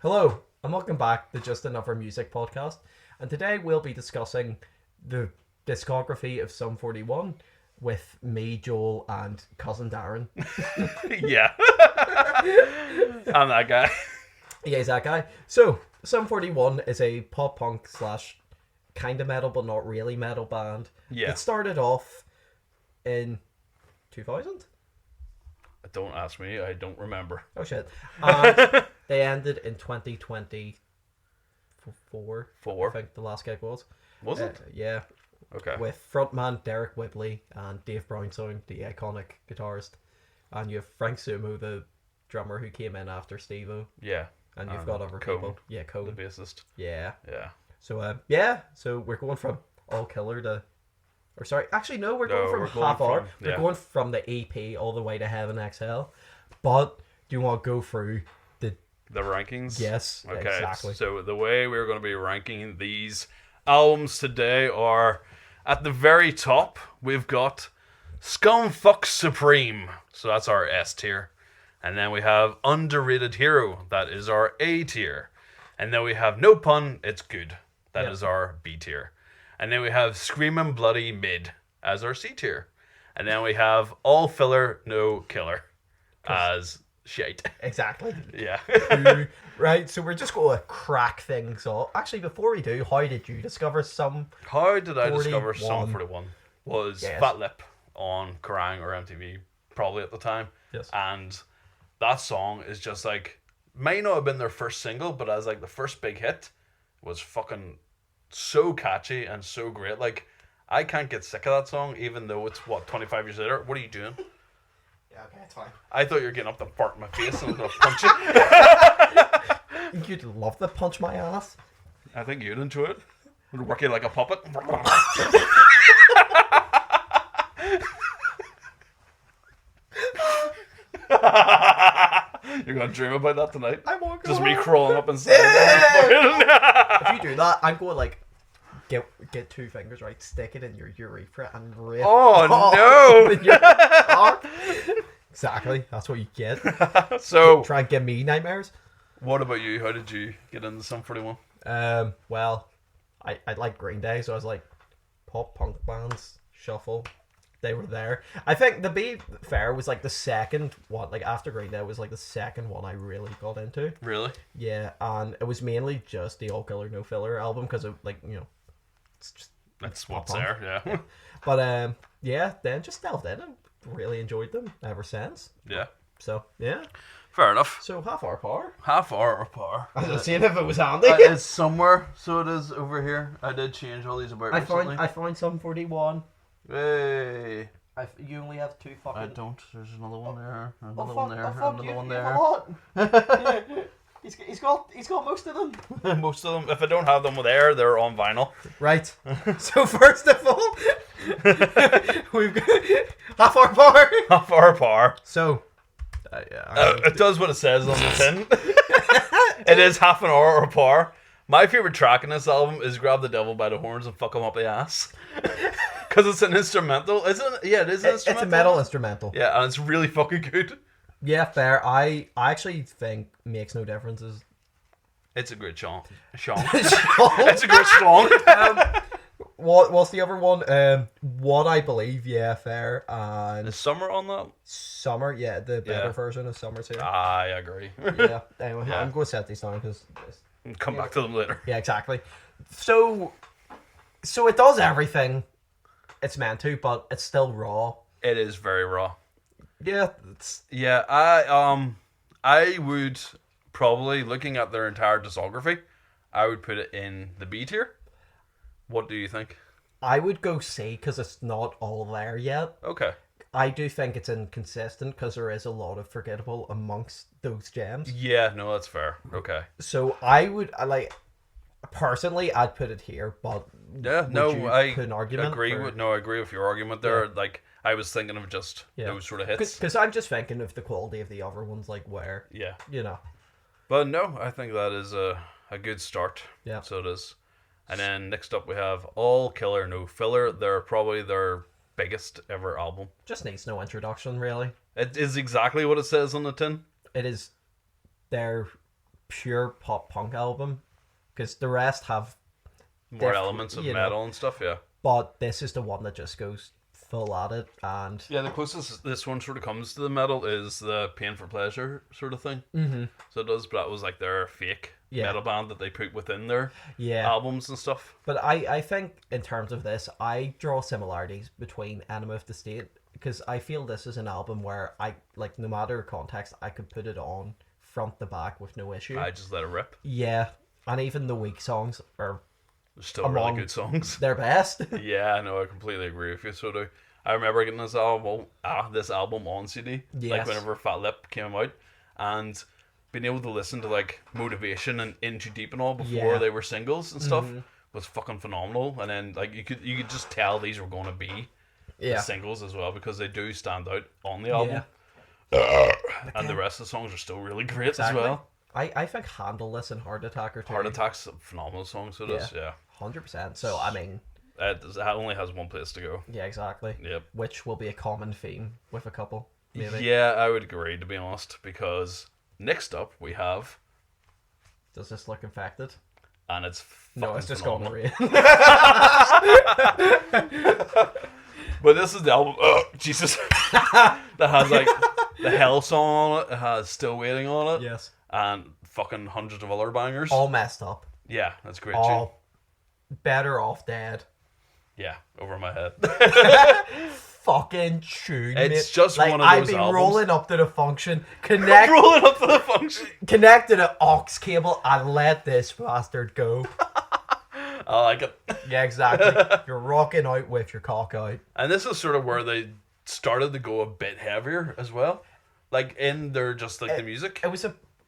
Hello, and welcome back to Just Another Music Podcast. And today we'll be discussing the discography of Sum 41 with me, Joel, and cousin Darren. Yeah. I'm that guy. Yeah, he's that guy. So, Sum 41 is a pop punk slash kind of metal, but not really metal band. Yeah. It started off in 2000? Don't ask me. I don't remember. Oh shit. And they ended in 2024. I think the last gig was. Was it? Yeah. Okay. With frontman Derek Whibley and Dave Brownstone, the iconic guitarist. And you have Frank Sumo, the drummer who came in after Steve-O. Yeah. And you've got other people. Yeah, Cone. The bassist. Yeah. Yeah. So, so we're going from All Killer to... Or sorry, actually no, we're going from Half Hour. We're going from the EP all the way to Heaven XL. But do you want to go through the rankings? Yes, okay, exactly. So the way we're going to be ranking these albums today are at the very top, we've got Scumfuck Supreme. So that's our S tier. And then we have Underrated Hero. That is our A tier. And then we have No Pun, It's Good. That is our B tier. And then we have Screamin' Bloody Mid as our C tier. And then we have All Filler, No Killer as shite. Exactly. Yeah. Right, so we're just going to crack things off. Actually, before we do, how did you discover Sum? How did I 41? discover Sum 41? Was Fat Lip on Kerrang or MTV, probably at the time. Yes. And that song is just like, may not have been their first single, but as like the first big hit, was fucking so catchy and so great. Like, I can't get sick of that song, even though it's, 25 years later? What are you doing? Yeah, okay, it's fine. I thought you were getting up to fart in my face and I was going to punch you. You'd love to punch my ass. I think you'd enjoy it. Would work you like a puppet. You're going to dream about that tonight? I won't go Just me home. crawling up inside. If you do that, I'm going to like get two fingers, right, stick it in your urethra and rip. Oh, no! Your cock. Exactly, that's what you get. So, Try and give me nightmares. what about you? How did you get into Sum 41? Well, I like Green Day, so I was like, pop punk bands, shuffle. They were there. I think, to be fair, was like the second one. Like, after Green Day was like the second one I really got into. Really? Yeah, and it was mainly just the All Killer No Filler album because of, like, you know, it's just That's pop what's punk. there, yeah. But yeah, then just delved in and really enjoyed them ever since. Yeah. So yeah, Fair enough. so Half Hour Power. Half hour or par. I was seeing if it was handy. It's somewhere, so it is over here. I did change all these about recently. I found Sum 41. Hey. You only have two fucking. I don't. There's another one there. Oh, Another fuck, one there. oh, fuck, Another you, one you there. have a lot. He's got most of them. Most of them. If I don't have them there, they're on vinyl. Right. So first of all, we've got Half Hour Power. Half hour par. So, It does what it says on the tin. It is half an hour or par. My favorite track in this album is "Grab the Devil by the Horns and Fuck Him Up the Ass," because it's an instrumental, isn't it? Yeah, it is an instrumental. It's a metal instrumental. Yeah, and it's really fucking good. Yeah, fair. I actually think Makes No Difference is. It's a great song. It's a great song. What's the other one? What I Believe, yeah, fair. And Is Summer on that? Summer, yeah, the better Yeah. version of Summer's here. I agree. Yeah, anyway, Yeah. I'm going to set these down because. Come back to them later. Yeah, exactly. So it does everything it's meant to, but it's still raw. It is very raw. Yeah, Yeah, I would probably, looking at their entire discography, I would put it in the B tier. What do you think? I would go C because it's not all there yet. Okay. I do think it's inconsistent because there is a lot of forgettable amongst those gems. Yeah, no, that's fair. Okay. So personally, I'd put it here, but Yeah, I put an argument agree for- with I agree with your argument there. Like, I was thinking of just those sort of hits. Because I'm just thinking of the quality of the other ones, like where, Yeah. you know. But no, I think that is a good start. Yeah. So it is. And then next up we have All Killer No Filler. They're probably their biggest ever album. Just needs no introduction, really. It is exactly what it says on the tin. It is their pure pop punk album, because the rest have More elements of metal and stuff, yeah. But this is the one that just goes full at it, and yeah, the closest this one sort of comes to the metal is the Pain for Pleasure sort of thing. Mm-hmm. So it does, but that was like their fake metal band that they put within their albums and stuff. But I think in terms of this, I draw similarities between Enema of the State, because I feel this is an album where I, like, no matter context, I could put it on front to back with no issue. I just let it rip. Yeah, and even the weak songs are still really good songs. Their best. Yeah, no, I completely agree with you. So do I. Remember getting this album on CD, like whenever Fat Lip came out, and being able to listen to like Motivation and In Too Deep and all before they were singles and stuff was fucking phenomenal. And then like you could just tell these were going to be the singles as well, because they do stand out on the album. And the rest of the songs are still really great as well. I think Handle This and Heart Attack are too. Heart Attack's a phenomenal song, so it is, 100%. So, I mean... It only has one place to go. Yeah, exactly. Yep. Which will be a common theme with a couple, maybe. Yeah, I would agree, to be honest, because next up we have... Does this look infected? And it's No, it's just phenomenal. gonorrhea. But this is the album, Jesus, that has like the Hell song on it, it has Still Waiting on it. Yes. And fucking hundreds of other bangers. All messed up. Yeah, that's a great tune. All Better Off Dead. Yeah, over my head. Fucking tune. It's mate. just like, one of those I've been albums. rolling up to the function, rolling up to the function, connected an aux cable, and let this bastard go. I like it. Yeah, exactly. You're rocking out with your cock out. And this is sort of where they started to go a bit heavier as well. Like in their just like the music.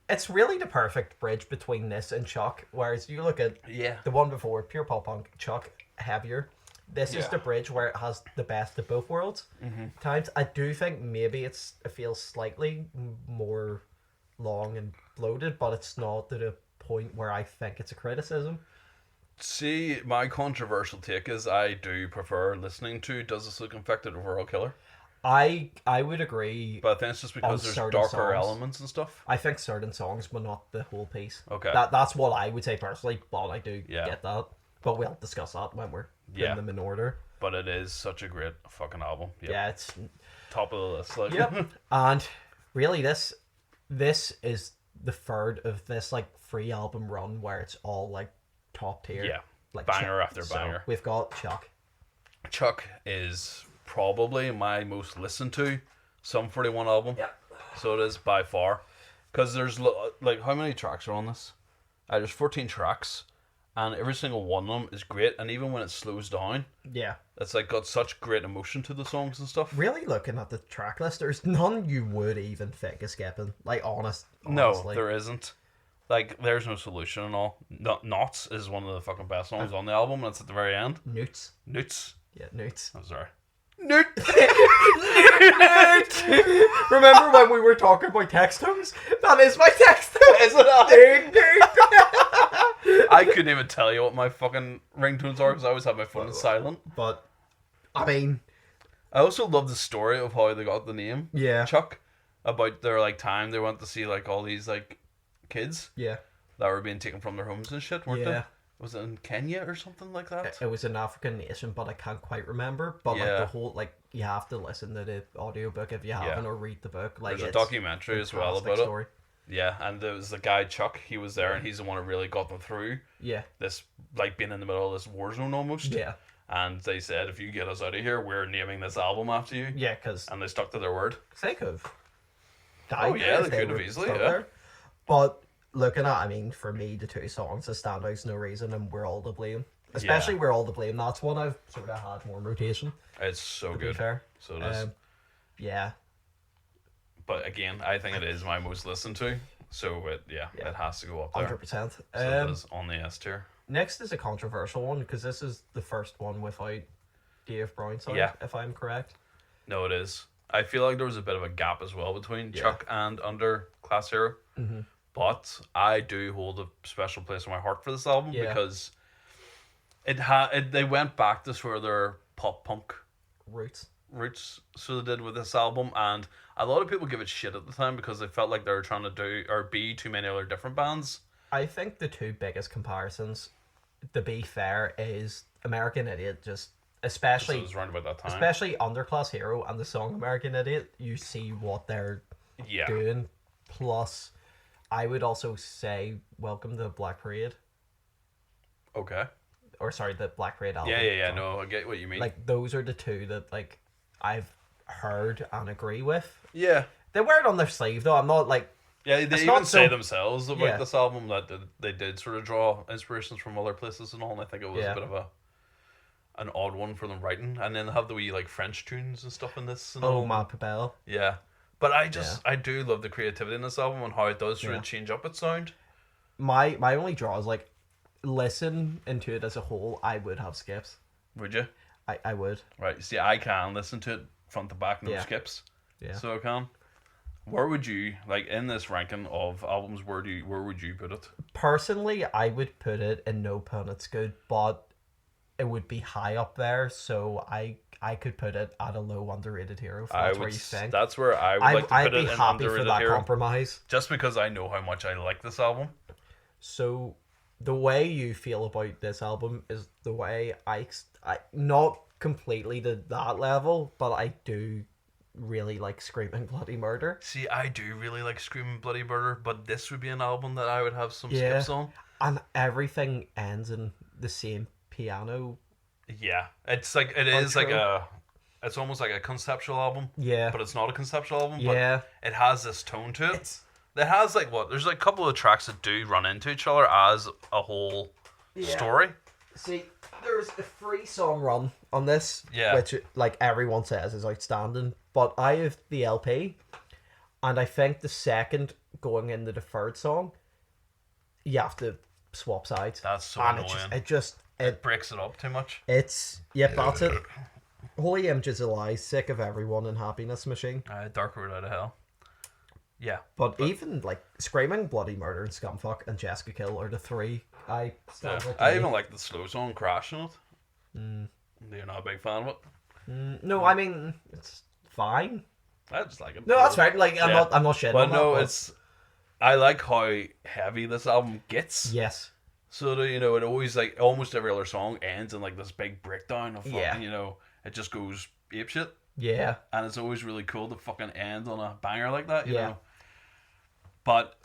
It's really the perfect bridge between this and Chuck. Whereas you look at the one before, pure pop punk, Chuck, heavier. This is the bridge where it has the best of both worlds. Times I do think maybe it feels slightly more long and bloated, but it's not to the point where I think it's a criticism. See, my controversial take is I do prefer listening to Does This Look Infected over All Killer. I would agree. But I think it's just because there's darker elements and stuff. I think certain songs, but not the whole piece. Okay. That's what I would say personally, but I do get that. But we'll discuss that when we're putting them in order. But it is such a great fucking album. Yep. Yeah, it's... top of the list. Like. Yep. And really this is the third of this like free album run where it's all like top tier. Yeah. Like banger after banger. So we've got Chuck. Chuck is probably my most listened to Sum 41 album. Yeah. So it is by far. Because there's like, how many tracks are on this? There's 14 tracks. And every single one of them is great. And even when it slows down, it's like got such great emotion to the songs and stuff. Really looking at the track list, there's none you would even think of skipping. Like, honestly. No, there isn't. Like, There's No Solution and all. Knots is one of the fucking best songs on the album. That's at the very end. Newts. Yeah, Newts. I'm sorry. Newt. Remember when we were talking about text tones? That is my text tone, isn't it? I couldn't even tell you what my fucking ringtones are because I always have my phone silent. But, I mean... I also love the story of how they got the name. Yeah. Chuck. About their, like, time they went to see, like, all these, like, kids. Yeah. That were being taken from their homes and shit, weren't they? Was it in Kenya or something like that? It was an African nation, but I can't quite remember. But like the whole, like, you have to listen to the audiobook if you haven't, or read the book. Like, there's a documentary as well about story. It. Yeah, and there was the guy Chuck. He was there, and he's the one who really got them through. Yeah. This, like, being in the middle of this war zone almost. Yeah. And they said, if you get us out of here, we're naming this album after you. Yeah, because... And they stuck to their word. They could have died. Oh yeah, they could have easily. Yeah. There. But looking at, I mean, for me, the two songs that stand out, No Reason and We're All to Blame. Especially We're All to Blame. That's one I've sort of had more rotation. It's so good. To be fair. So it is. Yeah. But again, I think it is my most listened to. So it has to go up there. 100%. So it is on the S tier. Next is a controversial one because this is the first one without Dave Brown's on, if I'm correct. No, it is. I feel like there was a bit of a gap as well between Chuck and Under Class Hero. Mm-hmm. But I do hold a special place in my heart for this album because they went back to sort of their pop punk roots. Roots sort of did with this album, and a lot of people give it shit at the time because they felt like they were trying to do or be too many other different bands. I think the two biggest comparisons, to be fair, is American Idiot. Just So especially it was around about that time. especially Underclass Hero and the song American Idiot. You see what they're Yeah. doing. Plus, I would also say Welcome to Black Parade, Okay. or sorry, the Black Parade album. Yeah. No, I get what you mean. Like those are the two that like I've heard and agree with. yeah. They wear it on their sleeve though. I'm not like Yeah, they It's even not say so- themselves about Yeah. this album that they did sort of draw inspirations from other places and all, and I think it was Yeah. a bit of an odd one for them writing. And then they have the wee like French tunes and stuff in this and oh all. my Papel. Yeah. But I do love the creativity in this album and how it does sort Yeah. of change up its sound. My only draw is like listen into it as a whole. I would have skips. Would you? I would. Right. See, I can listen to it front to back, no Yeah. skips. Yeah. So I can. Where would you like in this ranking of albums? Where would you put it? Personally, I would put it in no pun. It's good, but it would be high up there. So I could put it at a low underrated hero. If that's where you think. That's where I would I, like to I'd put be it in happy for underrated that hero. compromise. Just because I know how much I like this album. So the way you feel about this album is the way I not completely to that level, but I do really like Screaming Bloody Murder. See, I do really like Screaming Bloody Murder, but this would be an album that I would have some Yeah. skips on. And everything ends in the same piano. Yeah, it's like it is like Outro. it's almost like a conceptual album, Yeah. but it's not a conceptual album. Yeah. But it has this tone to it. It's It has like what? There's like a couple of tracks that do run into each other as a whole story. See, there's a 3-song run on this, Yeah. which like everyone says is outstanding. But I have the LP, and I think the second going into the third song, you have to swap sides. That's so and annoying. it Breaks it up too much. it's yep, that's it. Holy Images of Lies, Sick of Everyone, and Happiness Machine. Dark Road Out of Hell. Yeah. But even like Screaming Bloody Murder and Scumfuck and Jessica Kill are the three I stand with. I even like the slow song Crash in it. You're not a big fan of it. No, I mean it's fine. I just like it. No, that's right. Like I'm Yeah. not shitting But on no, that. I like how heavy this album gets. Yes. So that, it always like almost every other song ends in like this big breakdown of fucking, Yeah. It just goes apeshit. Yeah. And it's always really cool to fucking end on a banger like that, you Yeah. know. But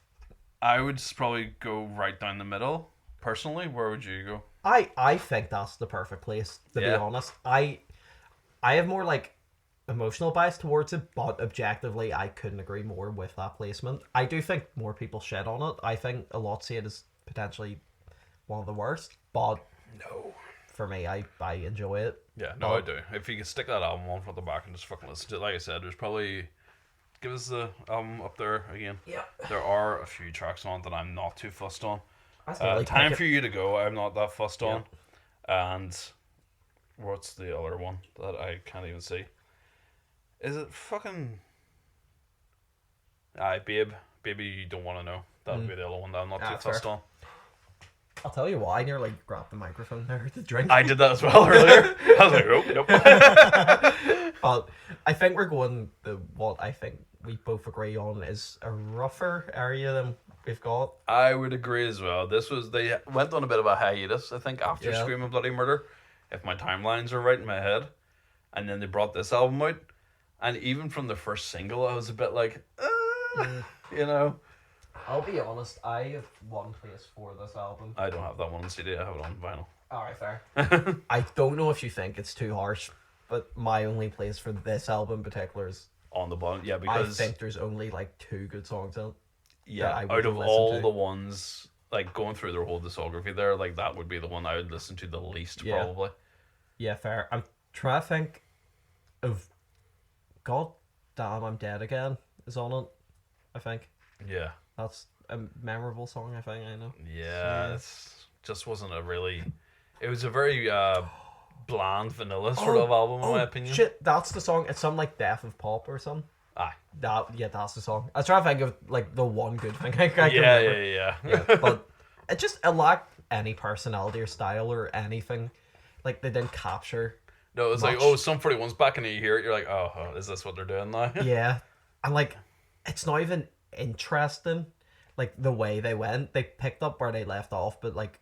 I would just probably go right down the middle. Personally, where would you go? I think that's the perfect place, to be Yeah. honest. I have more like emotional bias towards it, but objectively I couldn't agree more with that placement. I do think more people shit on it. I think a lot see it as potentially one of the worst, but No. for me I enjoy it. Yeah, no, I do. If you could stick that album on front to back and just fucking listen to it, like I said, there's probably give us the album up there again. Yeah. There are a few tracks on that I'm not too fussed on. That's really Time pick for You to Go, I'm not that fussed on. And what's the other one that I can't even see? Is it fucking Babe? Baby You Don't Want to Know. That would be the other one that I'm not too That's fussed fair. on. I'll tell you what, I nearly grabbed the microphone there to drink. I did that as well earlier. I was like, oh, nope. But I think we're going what I think we both agree on is a rougher area than we've got. I would agree as well. They went on a bit of a hiatus, I think, after Yeah. Screaming Bloody Murder, if my timelines are right in my head. And then they brought this album out. And even from the first single, I was a bit like, you know. I'll be honest, I have one place for this album. I don't have that one on CD, I have it on vinyl. Alright, fair. I don't know if you think it's too harsh, but my only place for this album in particular is On the bottom, yeah, I because think there's only like 2 good songs in it. yeah, I out would've of listened all to. the ones, like going through their whole discography there, like that would be the one I would listen to the least, Yeah. probably. Yeah, fair. I'm trying to think of God Damn I'm Dead Again is on it, I think. Yeah. That's a memorable song, I think, I know. Yeah, it's just wasn't a really. It was a very bland, vanilla sort of album, in my opinion. Shit, that's the song. It's something like Death of Pop or something. Aye. That's the song. I was trying to think of like the one good thing I can Yeah, remember. yeah. But it lacked any personality or style or anything. Like they didn't capture No, it's like, much. oh, Sum 41's back, and you hear it, you're like, oh, is this what they're doing now? Yeah, and like, it's not even interesting. Like the way they went, they picked up where they left off, but like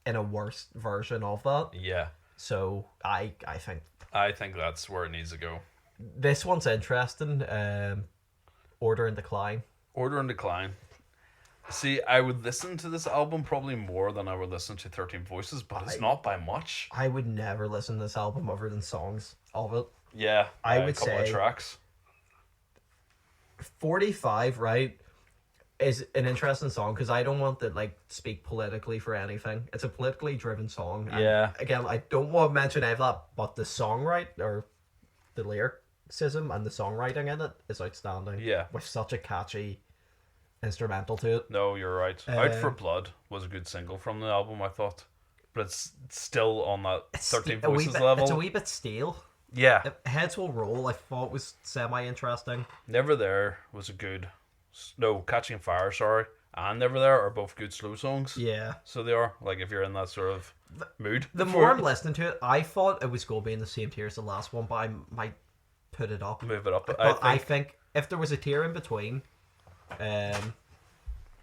in a worse version of that. Yeah, So I think I think that's where it needs to go. this one's interesting. Order and Decline. Order and Decline. See, I would listen to this album probably more than I would listen to 13 Voices, but it's not by much. I would never listen to this album other than songs of it. Yeah, I would a couple of say- tracks. 45, right, is an interesting song because I don't want to like speak politically for anything. It's a politically driven song. And Yeah. again, I don't want to mention any of that, but the songwriting or the lyricism and the songwriting in it is outstanding. Yeah. With such a catchy instrumental to it. No, you're right. Out for Blood was a good single from the album, I thought. But it's still on that 13 a wee Voices bit, level. It's a wee bit stale. Yeah. Heads Will Roll, I thought was semi-interesting. Never There was a good... No, Catching Fire, sorry. And Never There are both good slow songs. Yeah. So they are, like, if you're in that sort of mood. The more I'm listening to it, I thought it was going to be in the same tier as the last one, but I might put it up. Move it up. But I think if there was a tier in between,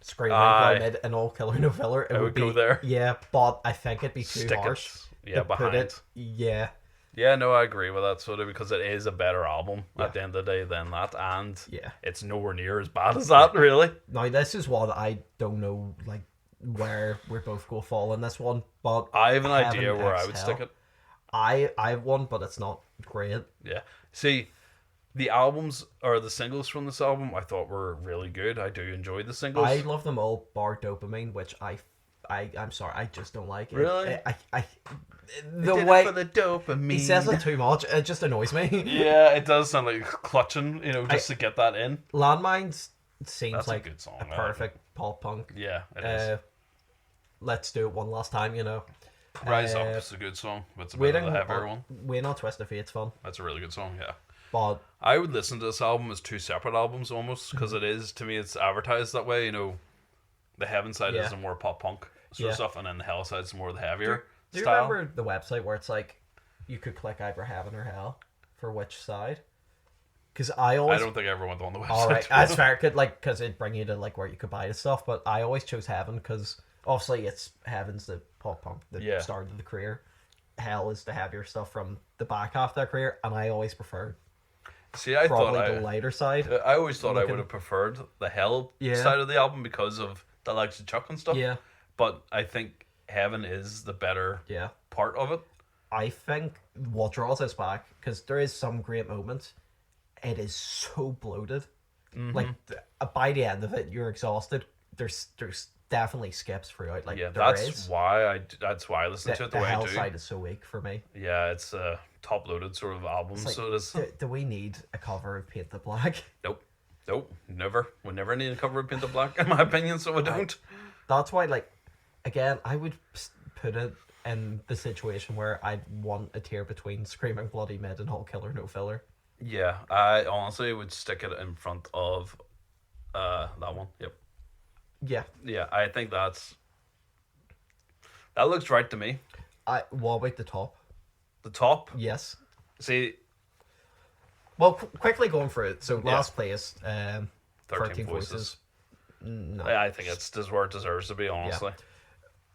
Screaming, Aye. Bloody Mid, and All Killer No Filler, it would go be there. Yeah, but I think it'd be too Stick harsh. it. Yeah, to put behind. it. Yeah. Yeah, no, I agree with that sort of because it is a better album Yeah. at the end of the day than that, and Yeah. it's nowhere near as bad as that, really. Now this is one I don't know like where we're both going to fall in this one, but I have an idea Heaven where I X would Hell. stick it. I have one, but it's not great. Yeah. See, the albums or the singles from this album I thought were really good. I do enjoy the singles. I love them all, bar Dopamine, which I'm sorry, I just don't like it. Really? I the Did it way for the dopamine. he says it too much, it just annoys me. Yeah, it does sound like clutching, just to get that in. Landmines seems That's a like good song, a I like perfect pop punk. Yeah, it is. Let's do it one last time, Rise uh, Up is a good song. It's a bit of Waiting a heavier one. Waiting on Twist of Fate's fun, That's a really good song, yeah. but I would listen to this album as two separate albums almost because it is, to me, it's advertised that way. The Heaven side Yeah. is the more pop punk sort Yeah. of stuff, and then the Hell side is more the heavier do you style. remember the website where it's like you could click either heaven or hell for which side? Because I I always don't think I ever went on the website. all right, that's fair. Could because it'd bring you to like where you could buy the stuff, but I always chose heaven because obviously it's heaven's the pop punk that Yeah. started the career. Hell is the heavier stuff from the back half of their career, and I always preferred See, I thought probably the lighter side. I always thought I Looking- would have preferred the Hell Yeah. side of the album because of the likes of Chuck and stuff. Yeah, But I think Heaven is the better yeah. part of it. I think what draws us back, because there is some great moments, it is so bloated. Mm-hmm. Like by the end of it, you're exhausted. There's definitely skips throughout. Like Yeah, there that's is. why I listen to it the way I Hell do. side is so weak for me. Yeah, it's a top loaded sort of album. It's like, So it is. do we need a cover of Paint the Black? Nope, never. We never need a cover of Paint the Black, in my opinion. So we don't. That's why, like, again, I would put it in the situation where I'd want a tier between Screaming Bloody Mid and All Killer No Filler. Yeah, I honestly would stick it in front of that one. Yep. Yeah, Yeah, I think that looks right to me. what about the top? The top. Yes. See, Well, quickly going through it. So last place, 13 Voices. No. I think it's just where it deserves to be, honestly.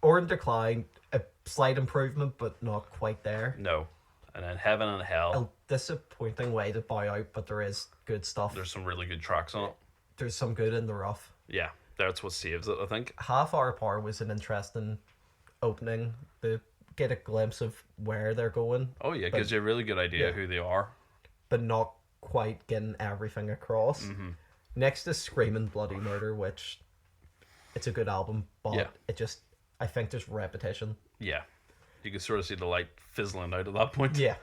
Or in Decline, a slight improvement, but not quite there. No. And then Heaven and Hell. A disappointing way to bow out, but there is good stuff. There's some really good tracks on it. There's some good in the rough. Yeah, that's what saves it, I think. Half Hour Par was an interesting opening to get a glimpse of where they're going, Oh, yeah, it gives you a really good idea yeah. who they are. but not quite getting everything across. Mm-hmm. Next is Screaming Bloody Murder, which it's a good album, but Yeah. it just, I think there's repetition. Yeah. You can sort of see the light fizzling out at that point. Yeah.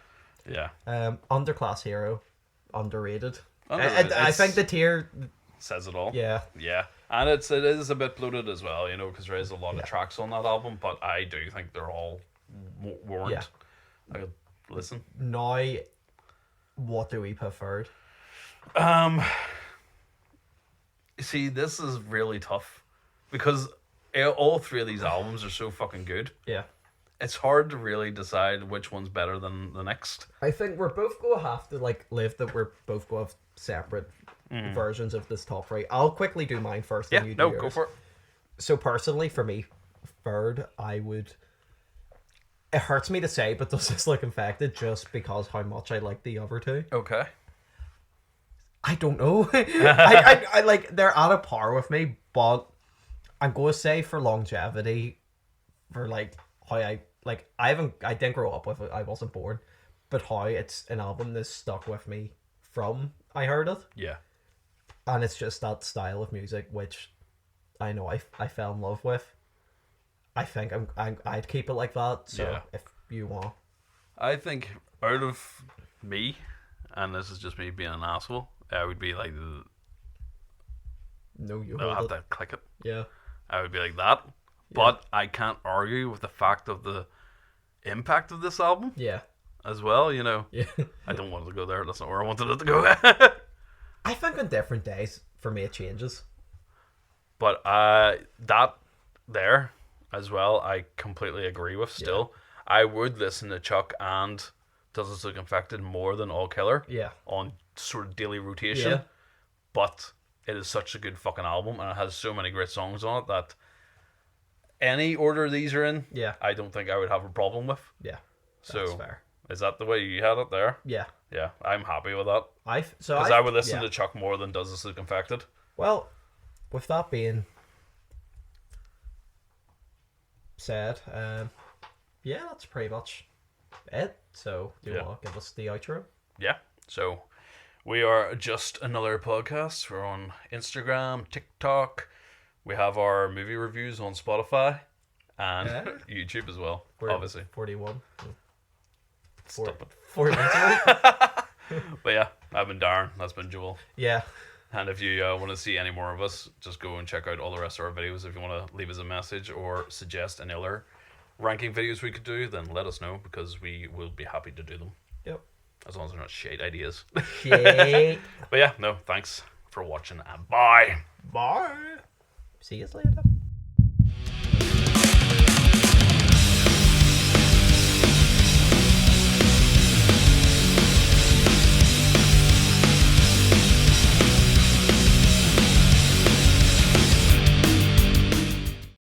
Yeah. Underclass Hero, underrated. Underrated. I think the tier, Says it all. yeah. Yeah. And it is a bit bloated as well, because there is a lot of tracks on that album, but I do think they're all warrant. Yeah. I could listen. Now, what do we prefer? See, this is really tough because all three of these albums are so fucking good. Yeah. it's hard to really decide which one's better than the next. I think we're both going to have to like live that we're both going to have separate versions of this top three. I'll quickly do mine first. Yeah, And you do no, yours. go for it. So personally, for me, third, I would. It hurts me to say, but Does This Look Infected just because how much I like the other two. Okay. I don't know. I like they're at a par with me, but I'm going to say for longevity, for like how I didn't grow up with it. I wasn't born, but how it's an album that's stuck with me from I heard it, Yeah. and it's just that style of music which I know I fell in love with. I think I'd keep it like that. So Yeah. if you want, I think out of me, and this is just me being an asshole, I would be like, no, you I'll have hold it. to click it. Yeah, I would be like that. But I can't argue with the fact of the impact of this album yeah, as well, you know. yeah. I don't want it to go there. That's not where I wanted it to go. I think on different days for me it changes. But that there as well, I completely agree with still. I would listen to Chuck and Does This Look Infected more than All Killer Yeah, on sort of daily rotation. Yeah. But it is such a good fucking album and it has so many great songs on it that any order these are in, yeah, I don't think I would have a problem with. yeah. That's So fair. is that the way you had it there? Yeah, Yeah, I'm happy with that. Because I would listen to Chuck more than Does This Look Infected. Well, with that being said, yeah, that's pretty much it. So, do you Yeah. want to give us the outro? Yeah. So we are just another podcast. We're on Instagram, TikTok. We have our movie reviews on Spotify and Yeah. YouTube as well, We're obviously. 41. Stop it. 41. But yeah, I've been Darren. That's been Joel. Yeah. And if you want to see any more of us, just go and check out all the rest of our videos. If you want to leave us a message or suggest any other ranking videos we could do, then let us know because we will be happy to do them. Yep. As long as they're not shade ideas. Shit. But yeah, no, thanks for watching and bye. Bye. See you later.